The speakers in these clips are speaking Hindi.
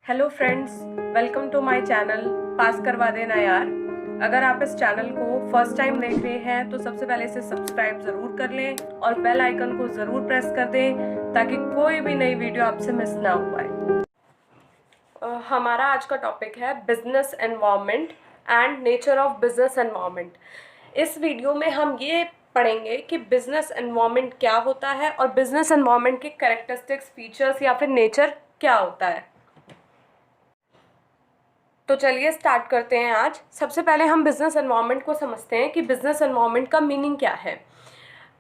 Hello friends, welcome to my channel pass करवा देना यार। अगर आप इस चैनल को फर्स्ट टाइम देख रहे हैं तो सबसे पहले इसे सब्सक्राइब ज़रूर कर लें और बेल आइकन को ज़रूर प्रेस कर दें ताकि कोई भी नई वीडियो आपसे मिस ना हो पाए। हमारा आज का टॉपिक है business environment and nature of business environment. इस वीडियो में हम ये पढ़ेंगे कि बिजनेस एनवायरनमेंट क्या होता है और बिजनेस एनवायरनमेंट के कैरेक्टरिस्टिक्स, फीचर्स या फिर नेचर क्या होता है। तो चलिए स्टार्ट करते हैं। आज सबसे पहले हम बिजनेस एनवायरनमेंट को समझते हैं कि बिजनेस एनवायरनमेंट का मीनिंग क्या है।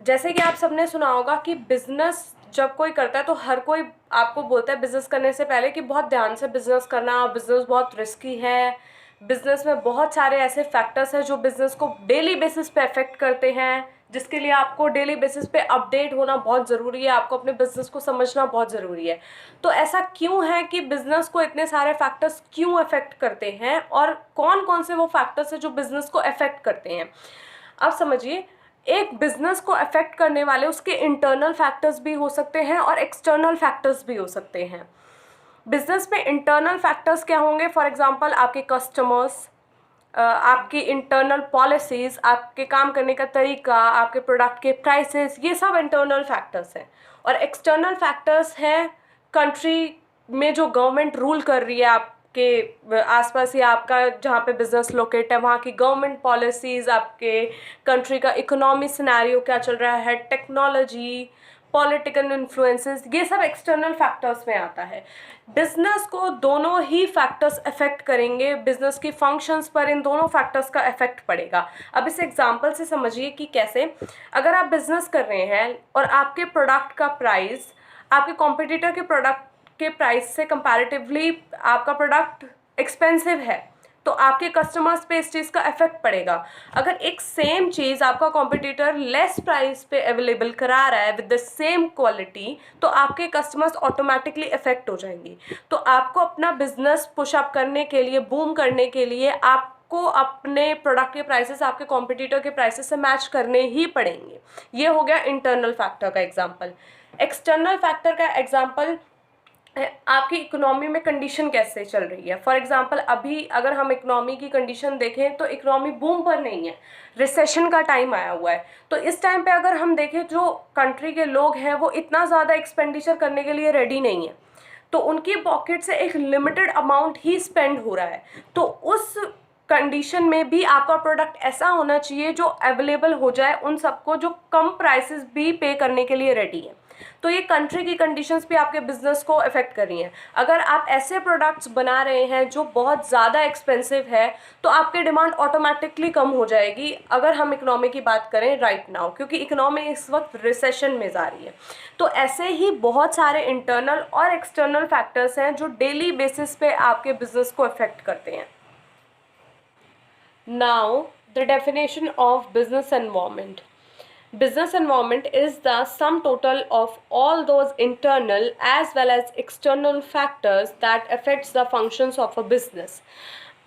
जैसे कि आप सबने सुना होगा कि बिजनेस जब कोई करता है तो हर कोई आपको बोलता है बिजनेस करने से पहले कि बहुत ध्यान से बिजनेस करना, बिजनेस बहुत रिस्की है, बिजनेस में बहुत सारे ऐसे फैक्टर्स हैं जो बिजनेस को डेली बेसिस पे अफेक्ट करते हैं, जिसके लिए आपको डेली बेसिस पे अपडेट होना बहुत ज़रूरी है, आपको अपने बिजनेस को समझना बहुत ज़रूरी है। तो ऐसा क्यों है कि बिजनेस को इतने सारे फैक्टर्स क्यों अफेक्ट करते हैं और कौन कौन से वो फैक्टर्स हैं जो बिजनेस को अफेक्ट करते हैं। अब समझिए, एक बिजनेस को अफेक्ट करने वाले उसके इंटरनल फैक्टर्स भी हो सकते हैं और एक्सटर्नल फैक्टर्स भी हो सकते हैं। बिजनेस में इंटरनल फैक्टर्स क्या होंगे? फॉर एग्जांपल आपके कस्टमर्स, आपकी इंटरनल पॉलिसीज़, आपके काम करने का तरीका, आपके प्रोडक्ट के प्राइसेस, ये सब इंटरनल फैक्टर्स हैं। और एक्सटर्नल फैक्टर्स हैं कंट्री में जो गवर्नमेंट रूल कर रही है आपके आसपास या आपका जहाँ पे बिजनेस लोकेट है वहाँ की गवर्नमेंट पॉलिसीज़, आपके कंट्री का इकोनॉमी सिनेरियो क्या चल रहा है, टेक्नोलॉजी, पॉलिटिकल इन्फ्लुएंसेस, ये सब एक्सटर्नल फैक्टर्स में आता है। बिजनेस को दोनों ही फैक्टर्स अफेक्ट करेंगे, बिजनेस की फंक्शंस पर इन दोनों फैक्टर्स का इफेक्ट पड़ेगा। अब इस एग्जांपल से समझिए कि कैसे। अगर आप बिजनेस कर रहे हैं और आपके प्रोडक्ट का प्राइस आपके कॉम्पिटिटर के प्रोडक्ट के प्राइस से कंपैरेटिवली आपका प्रोडक्ट एक्सपेंसिव है तो आपके कस्टमर्स पे इस चीज़ का इफेक्ट पड़ेगा। अगर एक सेम चीज़ आपका कॉम्पिटिटर लेस प्राइस पे अवेलेबल करा रहा है विद द सेम क्वालिटी तो आपके कस्टमर्स ऑटोमेटिकली इफेक्ट हो जाएंगी। तो आपको अपना बिजनेस पुश अप करने के लिए, बूम करने के लिए आपको अपने प्रोडक्ट के प्राइसेस आपके कॉम्पिटिटर के प्राइसेस से मैच करने ही पड़ेंगे। ये हो गया इंटरनल फैक्टर का एग्जाम्पल। एक्सटर्नल फैक्टर का एग्जाम्पल आपकी इकोनॉमी में कंडीशन कैसे चल रही है। फॉर एग्जांपल अभी अगर हम इकोनॉमी की कंडीशन देखें तो इकोनॉमी बूम पर नहीं है, रिसेशन का टाइम आया हुआ है। तो इस टाइम पे अगर हम देखें जो कंट्री के लोग हैं वो इतना ज़्यादा एक्सपेंडिचर करने के लिए रेडी नहीं है, तो उनकी पॉकेट से एक लिमिटेड अमाउंट ही स्पेंड हो रहा है। तो उस कंडीशन में भी आपका प्रोडक्ट ऐसा होना चाहिए जो अवेलेबल हो जाए उन सबको जो कम प्राइसेस भी पे करने के लिए रेडी है। तो ये कंट्री की कंडीशंस भी आपके बिजनेस को अफेक्ट कर रही हैं। अगर आप ऐसे प्रोडक्ट्स बना रहे हैं जो बहुत ज़्यादा एक्सपेंसिव है तो आपकी डिमांड ऑटोमेटिकली कम हो जाएगी अगर हम इकोनॉमी की बात करें राइट नाउ, क्योंकि इकोनॉमी इस वक्त रिसेशन में जा रही है। तो ऐसे ही बहुत सारे इंटरनल और एक्सटर्नल फैक्टर्स हैं जो डेली बेसिस पे आपके बिजनेस को अफेक्ट करते हैं। Now, the definition of business environment. Business environment is the sum total of all those internal as well as external factors that affects the functions of a business.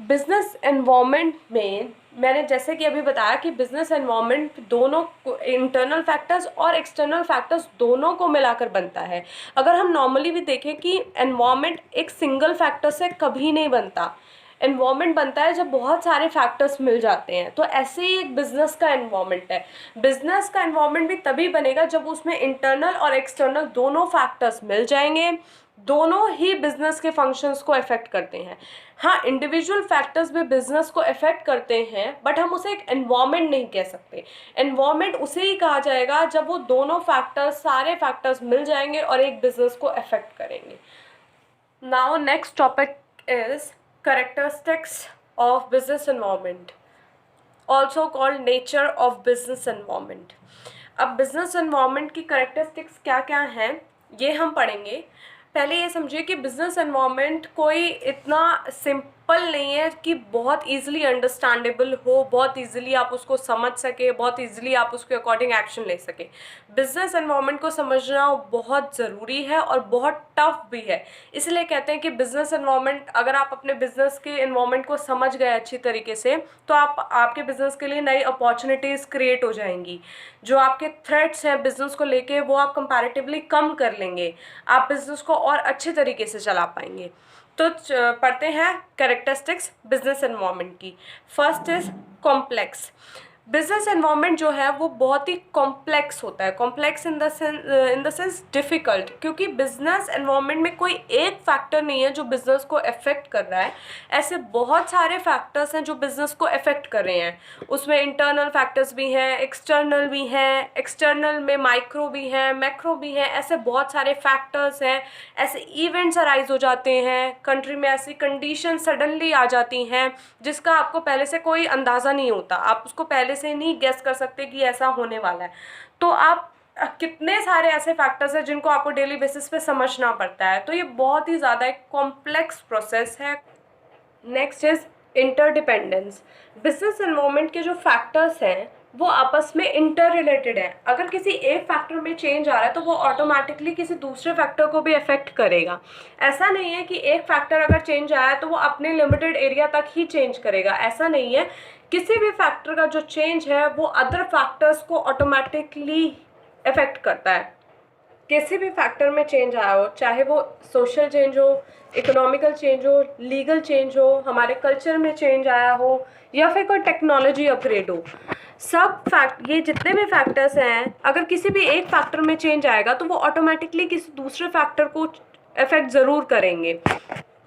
Business environment में मैंने जैसे कि अभी बताया कि बिजनेस एनवायरनमेंट दोनों इंटरनल फैक्टर्स और एक्सटर्नल फैक्टर्स दोनों को मिलाकर बनता है। अगर हम नॉर्मली भी देखें कि एनवायरनमेंट एक सिंगल फैक्टर से कभी नहीं बनता, एनवायरनमेंट बनता है जब बहुत सारे फैक्टर्स मिल जाते हैं। तो ऐसे ही एक बिजनेस का एनवायरनमेंट है। बिजनेस का एनवायरनमेंट भी तभी बनेगा जब उसमें इंटरनल और एक्सटर्नल दोनों फैक्टर्स मिल जाएंगे। दोनों ही बिजनेस के फंक्शंस को अफेक्ट करते हैं। हाँ, इंडिविजुअल फैक्टर्स भी बिजनेस को अफेक्ट करते हैं बट हम उसे एक एनवायरनमेंट नहीं कह सकते। एनवायरनमेंट उसे ही कहा जाएगा जब वो दोनों फैक्टर्स, सारे फैक्टर्स मिल जाएंगे और एक बिजनेस को अफेक्ट करेंगे। Now next topic is characteristics of business environment, also called nature of business environment. अब business environment की characteristics क्या क्या हैं ये हम पढ़ेंगे। पहले ये समझिए कि बिजनेस एनवायरनमेंट कोई इतना सिंपल नहीं है कि बहुत इजीली अंडरस्टैंडेबल हो, बहुत इजीली आप उसको समझ सके, बहुत इजीली आप उसके अकॉर्डिंग एक्शन ले सके। बिजनेस एनवायरनमेंट को समझना बहुत ज़रूरी है और बहुत टफ भी है। इसलिए कहते हैं कि बिजनेस एनवायरनमेंट, अगर आप अपने बिजनेस के एनवायरनमेंट को समझ गए अच्छी तरीके से तो आपके बिजनेस के लिए नई अपॉर्चुनिटीज़ क्रिएट हो जाएंगी। जो आपके थ्रेट्स हैं बिजनेस को लेके वो आप कंपैरेटिवली कम कर लेंगे, आप बिजनेस को और अच्छे तरीके से चला पाएंगे। तो पढ़ते हैं कैरेक्टरिस्टिक्स बिजनेस एनवायरनमेंट की। First is complex. Business environment जो है वो बहुत ही कॉम्प्लेक्स होता है। Complex in the sense difficult, क्योंकि बिजनेस एनवायरनमेंट में कोई एक फैक्टर नहीं है जो बिजनेस को अफेक्ट कर रहा है। ऐसे बहुत सारे फैक्टर्स हैं जो बिजनेस को अफेक्ट कर रहे हैं। उसमें इंटरनल फैक्टर्स भी हैं, एक्सटर्नल भी हैं, एक्सटर्नल में माइक्रो भी हैं, मैक्रो भी हैं। ऐसे बहुत सारे फैक्टर्स हैं। ऐसे इवेंट्स अराइज हो जाते हैं, कंट्री में ऐसी कंडीशन सडनली आ जाती हैं जिसका आपको पहले से कोई अंदाज़ा नहीं होता। आप उसको पहले से नहीं गेस कर सकते कि ऐसा होने वाला है। तो आप कितने सारे ऐसे फैक्टर्स हैं जिनको आपको डेली बेसिस पे समझना पड़ता है। तो ये बहुत ही ज़्यादा एक कॉम्प्लेक्स प्रोसेस है। Next is interdependence. Business environment के जो फैक्टर्स हैं वो आपस में इंटर रिलेटेड है। अगर किसी एक फैक्टर में चेंज आ रहा है तो वो ऑटोमेटिकली किसी दूसरे फैक्टर को भी अफेक्ट करेगा। ऐसा नहीं है कि एक फैक्टर अगर चेंज आया तो वो अपने लिमिटेड एरिया तक ही चेंज करेगा, ऐसा नहीं है। किसी भी फैक्टर का जो चेंज है वो अदर फैक्टर्स को ऑटोमेटिकली अफेक्ट करता है। किसी भी फैक्टर में चेंज आया हो, चाहे वो सोशल चेंज हो, इकोनॉमिकल चेंज हो, लीगल चेंज हो, हमारे कल्चर में चेंज आया हो, या फिर कोई टेक्नोलॉजी अपग्रेड हो, ये जितने भी फैक्टर्स हैं, अगर किसी भी एक फैक्टर में चेंज आएगा तो वो ऑटोमेटिकली किसी दूसरे फैक्टर को अफेक्ट ज़रूर करेंगे।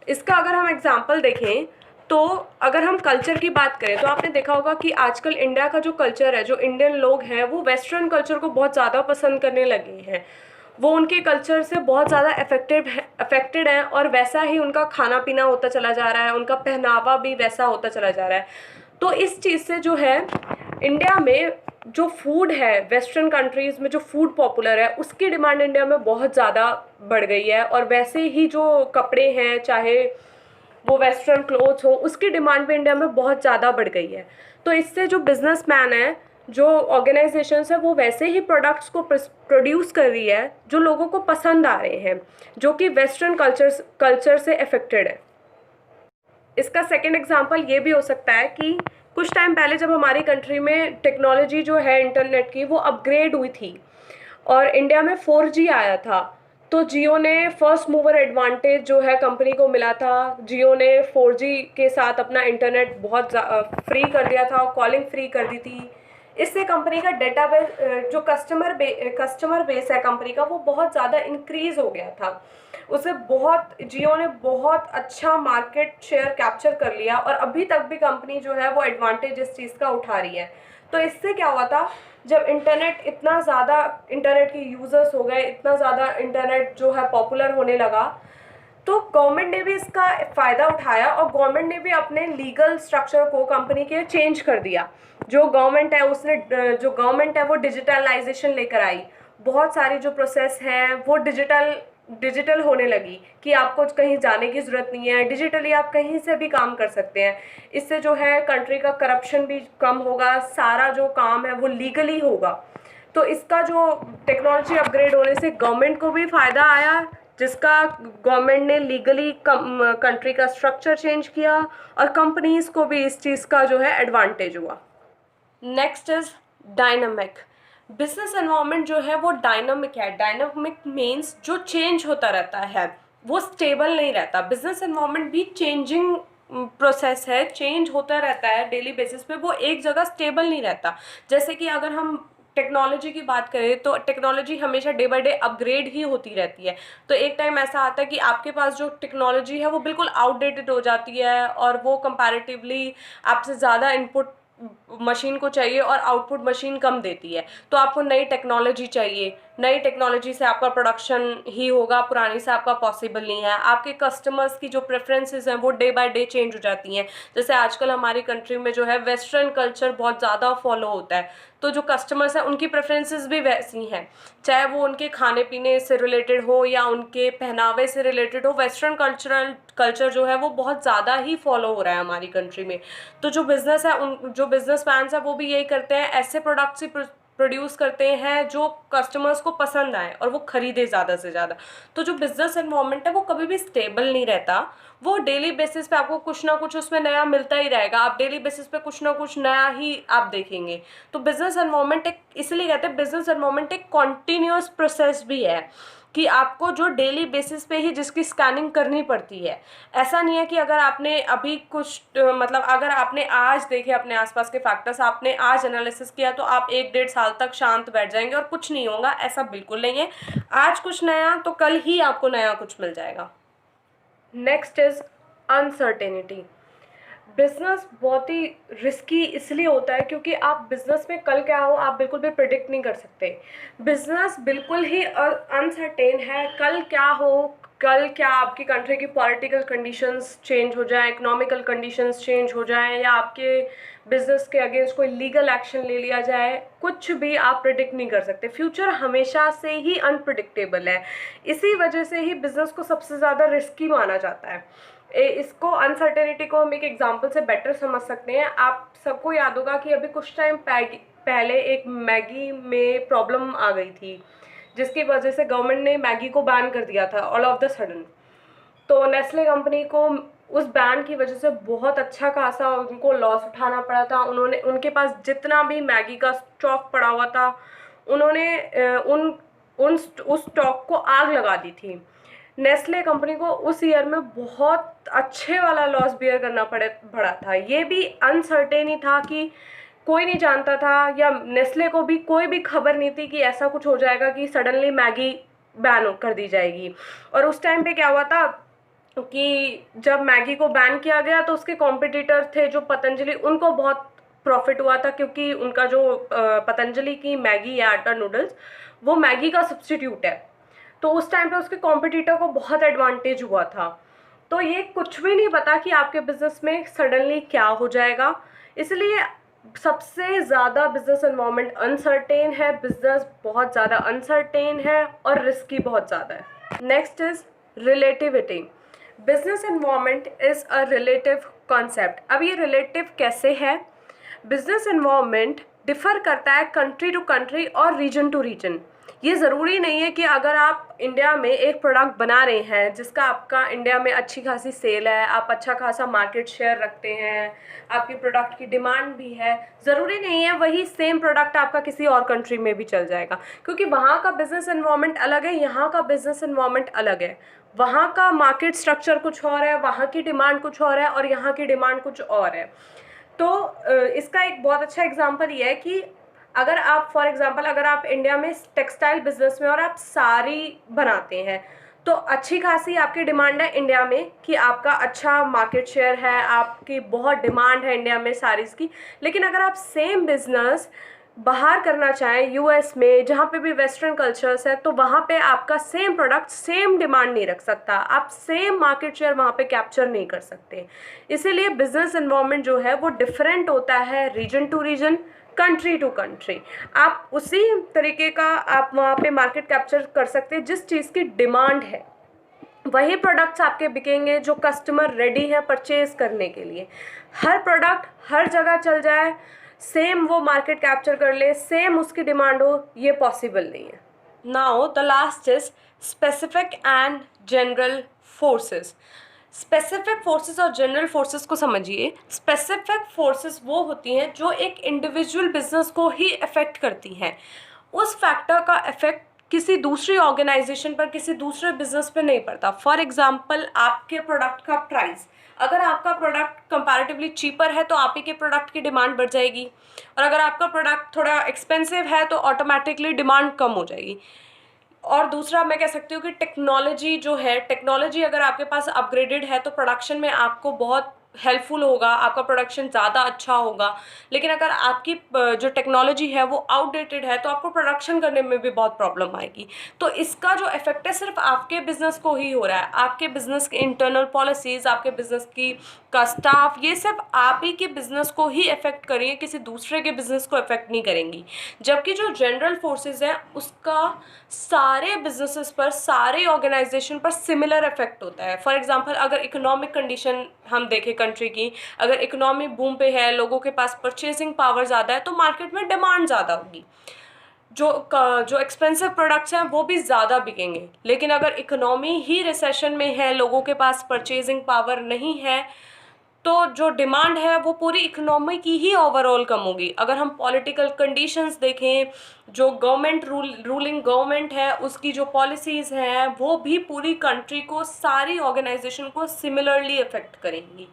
इसका अगर हम एग्जांपल देखें तो अगर हम कल्चर की बात करें तो आपने देखा होगा कि आजकल इंडिया का जो कल्चर है, जो इंडियन लोग हैं वो वेस्टर्न कल्चर को बहुत ज़्यादा पसंद करने लगे हैं। वो उनके कल्चर से बहुत ज़्यादा अफेक्टेड हैं और वैसा ही उनका खाना पीना होता चला जा रहा है, उनका पहनावा भी वैसा होता चला जा रहा है। तो इस चीज़ से जो है इंडिया में जो फूड है, वेस्टर्न कंट्रीज़ में जो फूड पॉपुलर है उसकी डिमांड इंडिया में बहुत ज़्यादा बढ़ गई है। और वैसे ही जो कपड़े हैं, चाहे वो वेस्टर्न क्लोथ्स हो, उसकी डिमांड भी इंडिया में बहुत ज़्यादा बढ़ गई है। तो इससे जो बिजनेसमैन है, जो ऑर्गेनाइजेशंस है, वो वैसे ही प्रोडक्ट्स को प्रोड्यूस कर रही है जो लोगों को पसंद आ रहे हैं, जो कि वेस्टर्न कल्चर से अफेक्टेड है। इसका सेकंड एग्जांपल ये भी हो सकता है कि कुछ टाइम पहले जब हमारी कंट्री में टेक्नोलॉजी जो है इंटरनेट की वो अपग्रेड हुई थी और इंडिया में 4G आया था, तो जियो ने फर्स्ट मूवर एडवांटेज जो है कंपनी को मिला था। जियो ने 4G के साथ अपना इंटरनेट बहुत फ्री कर दिया था, कॉलिंग फ्री कर दी थी। इससे कंपनी का डेटाबेस, जो कस्टमर बेस है कंपनी का, वो बहुत ज़्यादा इंक्रीज़ हो गया था। उसे जियो ने बहुत अच्छा मार्केट शेयर कैप्चर कर लिया और अभी तक भी कंपनी जो है वो एडवांटेज इस चीज़ का उठा रही है। तो इससे क्या हुआ था, जब इंटरनेट के यूज़र्स हो गए, इतना ज़्यादा इंटरनेट जो है पॉपुलर होने लगा, तो गवर्नमेंट ने भी इसका फ़ायदा उठाया और गवर्नमेंट ने भी अपने लीगल स्ट्रक्चर को कंपनी के चेंज कर दिया। जो गवर्नमेंट है वो डिजिटलाइजेशन लेकर आई। बहुत सारी जो प्रोसेस हैं वो डिजिटल होने लगी कि आपको कहीं जाने की ज़रूरत नहीं है, डिजिटली आप कहीं से भी काम कर सकते हैं। इससे जो है कंट्री का करप्शन भी कम होगा, सारा जो काम है वो लीगली होगा। तो इसका जो टेक्नोलॉजी अपग्रेड होने से गवर्नमेंट को भी फ़ायदा आया, जिसका गवर्नमेंट ने लीगली कंट्री का स्ट्रक्चर चेंज किया, और कंपनीज को भी इस चीज़ का जो है एडवांटेज हुआ। Next is dynamic. Business environment जो है वो डायनामिक है। डायनामिक मीन्स जो चेंज होता रहता है, वो स्टेबल नहीं रहता। बिजनेस एनवायरनमेंट भी चेंजिंग प्रोसेस है, चेंज होता रहता है डेली बेसिस पे, वो एक जगह स्टेबल नहीं रहता। जैसे कि अगर हम टेक्नोलॉजी की बात करें तो टेक्नोलॉजी हमेशा डे बाय डे अपग्रेड ही होती रहती है। तो एक टाइम ऐसा आता है कि आपके पास जो टेक्नोलॉजी है वो बिल्कुल आउटडेटेड हो जाती है और वो कंपैरेटिवली आपसे ज़्यादा इनपुट मशीन को चाहिए और आउटपुट मशीन कम देती है। तो आपको नई टेक्नोलॉजी चाहिए, नई टेक्नोलॉजी से आपका प्रोडक्शन ही होगा, पुरानी से आपका पॉसिबल नहीं है। आपके कस्टमर्स की जो प्रेफरेंसेस हैं वो डे बाय डे चेंज हो जाती हैं। जैसे आजकल हमारी कंट्री में जो है वेस्टर्न कल्चर बहुत ज़्यादा फॉलो होता है, तो जो कस्टमर्स हैं उनकी प्रेफरेंसेस भी वैसी हैं, चाहे वो उनके खाने पीने से रिलेटेड हो या उनके पहनावे से रिलेटेड हो। वेस्टर्न कल्चर जो है वो बहुत ज़्यादा ही फॉलो हो रहा है हमारी कंट्री में। तो जो बिजनेसमैन है वो भी यही करते हैं, ऐसे प्रोडक्ट्स ही प्रोड्यूस करते हैं जो कस्टमर्स को पसंद आए और वो खरीदे ज़्यादा से ज़्यादा। तो जो बिज़नेस एनवायरनमेंट है वो कभी भी स्टेबल नहीं रहता, वो डेली बेसिस पे आपको कुछ ना कुछ उसमें नया मिलता ही रहेगा। आप डेली बेसिस पे कुछ ना कुछ नया ही आप देखेंगे। तो बिज़नेस एनवायरनमेंट इसलिए कहते हैं बिज़नेस एनवायरनमेंट एक कॉन्टीन्यूअस प्रोसेस भी है कि आपको जो डेली बेसिस पे ही जिसकी स्कैनिंग करनी पड़ती है। ऐसा नहीं है कि अगर आपने अभी कुछ मतलब अगर आपने आज देखे अपने आसपास के फैक्टर्स, आपने आज एनालिसिस किया, तो आप 1-1.5 साल तक शांत बैठ जाएंगे और कुछ नहीं होगा, ऐसा बिल्कुल नहीं है। आज कुछ नया तो कल ही आपको नया कुछ मिल जाएगा। Next is uncertainty. बिजनेस बहुत ही रिस्की इसलिए होता है क्योंकि आप बिजनेस में कल क्या हो आप बिल्कुल भी प्रिडिक्ट नहीं कर सकते। बिजनेस बिल्कुल ही अनसर्टेन है, कल क्या हो, कल क्या आपकी कंट्री की पॉलिटिकल कंडीशंस चेंज हो जाए, इकोनॉमिकल कंडीशंस चेंज हो जाए, या आपके बिजनेस के अगेंस्ट कोई लीगल एक्शन ले लिया जाए, कुछ भी आप प्रिडिक्ट नहीं कर सकते। फ्यूचर हमेशा से ही अनप्रिडिक्टेबल है, इसी वजह से ही बिजनेस को सबसे ज़्यादा रिस्की माना जाता है। इसको अनसर्टेनिटी को हम एक एग्जांपल से बेटर समझ सकते हैं। आप सबको याद होगा कि अभी कुछ टाइम पहले एक मैगी में प्रॉब्लम आ गई थी, जिसकी वजह से गवर्नमेंट ने मैगी को बैन कर दिया था ऑल ऑफ द सडन। तो नेस्ले कंपनी को उस बैन की वजह से बहुत अच्छा खासा उनको लॉस उठाना पड़ा था। उन्होंने उनके पास जितना भी मैगी का स्टॉक पड़ा हुआ था, उन्होंने उस स्टॉक को आग लगा दी थी। नेस्ले कंपनी को उस ईयर में बहुत अच्छे वाला लॉस बियर करना पड़ा था। ये भी अनसर्टेन ही था कि कोई नहीं जानता था, या नेस्ले को भी कोई भी खबर नहीं थी कि ऐसा कुछ हो जाएगा कि सडनली मैगी बैन कर दी जाएगी। और उस टाइम पे क्या हुआ था कि जब मैगी को बैन किया गया तो उसके कॉम्पिटिटर थे जो पतंजलि, उनको बहुत प्रॉफिट हुआ था, क्योंकि उनका जो पतंजलि की मैगी या आटा नूडल्स वो मैगी का सब्स्टिट्यूट है। तो उस टाइम पे उसके कॉम्पिटिटर को बहुत एडवांटेज हुआ था। तो ये कुछ भी नहीं पता कि आपके बिजनेस में सडनली क्या हो जाएगा, इसलिए सबसे ज़्यादा बिजनेस एनवायरनमेंट अनसर्टेन है, बिजनेस बहुत ज़्यादा अनसर्टेन है और रिस्की बहुत ज़्यादा है। Next is relativity. Business environment is a relative concept. अब ये रिलेटिव कैसे है? बिजनेस एनवायरनमेंट डिफ़र करता है कंट्री टू कंट्री और रीजन टू रीजन। ये ज़रूरी नहीं है कि अगर आप इंडिया में एक प्रोडक्ट बना रहे हैं जिसका आपका इंडिया में अच्छी खासी सेल है, आप अच्छा खासा मार्केट शेयर रखते हैं, आपकी प्रोडक्ट की डिमांड भी है, ज़रूरी नहीं है वही सेम प्रोडक्ट आपका किसी और कंट्री में भी चल जाएगा, क्योंकि वहाँ का बिज़नेस एनवायरनमेंट अलग है, यहाँ का बिज़नेस एनवायरनमेंट अलग है। वहाँ का मार्केट स्ट्रक्चर कुछ और है, वहाँ की डिमांड कुछ और है और यहाँ की डिमांड कुछ और है। तो इसका एक बहुत अच्छा एग्जांपल ये है कि अगर आप फॉर एग्जांपल अगर आप इंडिया में टेक्सटाइल बिजनेस में और आप साड़ी बनाते हैं, तो अच्छी खासी आपकी डिमांड है इंडिया में कि आपका अच्छा मार्केट शेयर है, आपकी बहुत डिमांड है इंडिया में साड़ीज़ की। लेकिन अगर आप सेम बिजनेस बाहर करना चाहें यूएस में, जहाँ पे भी वेस्टर्न कल्चर्स है, तो वहाँ पे आपका सेम प्रोडक्ट सेम डिमांड नहीं रख सकता, आप सेम मार्केट शेयर वहाँ पे कैप्चर नहीं कर सकते। इसीलिए बिजनेस एनवायरनमेंट जो है वो डिफरेंट होता है region to region, country to country. आप उसी तरीके का आप वहाँ पे मार्केट कैप्चर कर सकते हैं जिस चीज़ की डिमांड है, वही प्रोडक्ट्स आपके बिकेंगे जो कस्टमर रेडी है परचेज करने के लिए। हर प्रोडक्ट हर जगह चल जाए, सेम वो मार्केट कैप्चर कर ले, सेम उसकी डिमांड हो, ये पॉसिबल नहीं है। Now the last is specific and general forces. Specific forces और जनरल फोर्सेस को समझिए। स्पेसिफिक फोर्सेस वो होती हैं जो एक इंडिविजुअल बिजनेस को ही अफेक्ट करती हैं। उस फैक्टर का इफेक्ट किसी दूसरी ऑर्गेनाइजेशन पर, किसी दूसरे बिजनेस पे नहीं पड़ता। फॉर एग्जांपल आपके प्रोडक्ट का प्राइस, अगर आपका प्रोडक्ट कंपैरेटिवली चीपर है तो आप ही के प्रोडक्ट की डिमांड बढ़ जाएगी, और अगर आपका प्रोडक्ट थोड़ा एक्सपेंसिव है तो ऑटोमेटिकली डिमांड कम हो जाएगी। और दूसरा मैं कह सकती हूँ कि टेक्नोलॉजी जो है, टेक्नोलॉजी अगर आपके पास अपग्रेडेड है तो प्रोडक्शन में आपको बहुत हेल्पफुल होगा, आपका प्रोडक्शन ज़्यादा अच्छा होगा। लेकिन अगर आपकी जो टेक्नोलॉजी है वो आउटडेटेड है तो आपको प्रोडक्शन करने में भी बहुत प्रॉब्लम आएगी। तो इसका जो इफेक्ट है सिर्फ आपके बिजनेस को ही हो रहा है। आपके बिजनेस के इंटरनल पॉलिसीज़, आपके बिजनेस का स्टाफ, ये सब आप ही के बिजनेस को ही इफेक्ट करेंगे, किसी दूसरे के बिजनेस को इफेक्ट नहीं करेंगी। जबकि जो जनरल फोर्सेस हैं उसका सारे बिजनेसेस पर, सारे ऑर्गेनाइजेशन पर सिमिलर इफेक्ट होता है। फॉर एग्जांपल अगर इकोनॉमिक कंडीशन हम देखें कंट्री की, अगर इकोनॉमी बूम पे है, लोगों के पास परचेजिंग पावर ज़्यादा है, तो मार्केट में डिमांड ज़्यादा होगी, जो एक्सपेंसिव प्रोडक्ट्स हैं वो भी ज़्यादा बिकेंगे। लेकिन अगर इकोनॉमी ही रिसेशन में है, लोगों के पास परचेजिंग पावर नहीं है, तो जो डिमांड है वो पूरी इकोनॉमी की ही ओवरऑल कम होगी। अगर हम पॉलिटिकल कंडीशंस देखें, जो गवर्नमेंट रूलिंग गवर्नमेंट है उसकी जो पॉलिसीज़ हैं वो भी पूरी कंट्री को, सारी ऑर्गेनाइजेशन को सिमिलरली अफेक्ट करेंगी।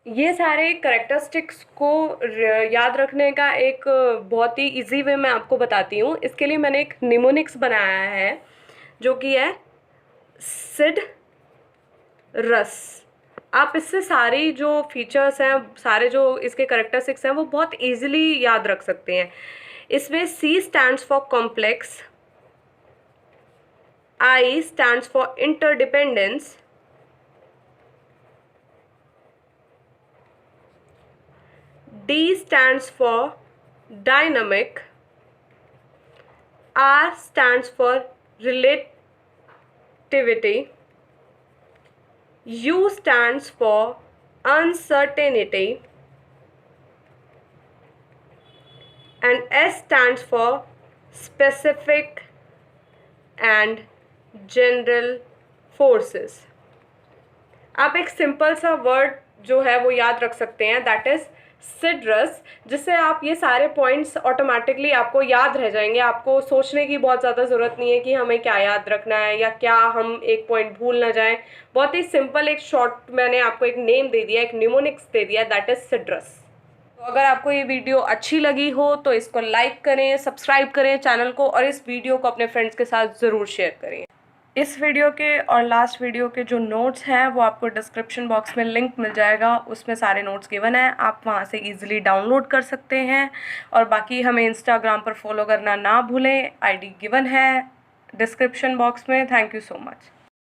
ये सारे करेक्टरिस्टिक्स को याद रखने का एक बहुत ही इजी वे मैं आपको बताती हूँ। इसके लिए मैंने एक निमोनिक्स बनाया है जो कि है सिड रस। आप इससे सारी जो फीचर्स हैं, सारे जो इसके करेक्टरिस्टिक्स हैं वो बहुत इजीली याद रख सकते हैं। इसमें C stands for complex, I stands for interdependence, D stands for dynamic, R stands for relativity, U stands for uncertainty, and S stands for specific and general forces. आप एक सिंपल सा वर्ड जो है वो याद रख सकते हैं, दैट इज सिड्रस, जिससे आप ये सारे पॉइंट्स ऑटोमेटिकली आपको याद रह जाएंगे। आपको सोचने की बहुत ज़्यादा ज़रूरत नहीं है कि हमें क्या याद रखना है या क्या हम एक पॉइंट भूल ना जाएं। बहुत ही सिंपल एक शॉर्ट मैंने आपको एक नेम दे दिया, एक निमोनिक्स दे दिया, दैट इज सिड्रस। तो अगर आपको ये वीडियो अच्छी लगी हो तो इसको लाइक करें, सब्सक्राइब करें चैनल को, और इस वीडियो को अपने फ्रेंड्स के साथ ज़रूर शेयर करें। इस वीडियो के और लास्ट वीडियो के जो नोट्स हैं वो आपको डिस्क्रिप्शन बॉक्स में लिंक मिल जाएगा, उसमें सारे नोट्स गिवन हैं, आप वहाँ से इजीली डाउनलोड कर सकते हैं। और बाकी हमें इंस्टाग्राम पर फॉलो करना ना भूलें, आईडी गिवन है डिस्क्रिप्शन बॉक्स में। Thank you so much.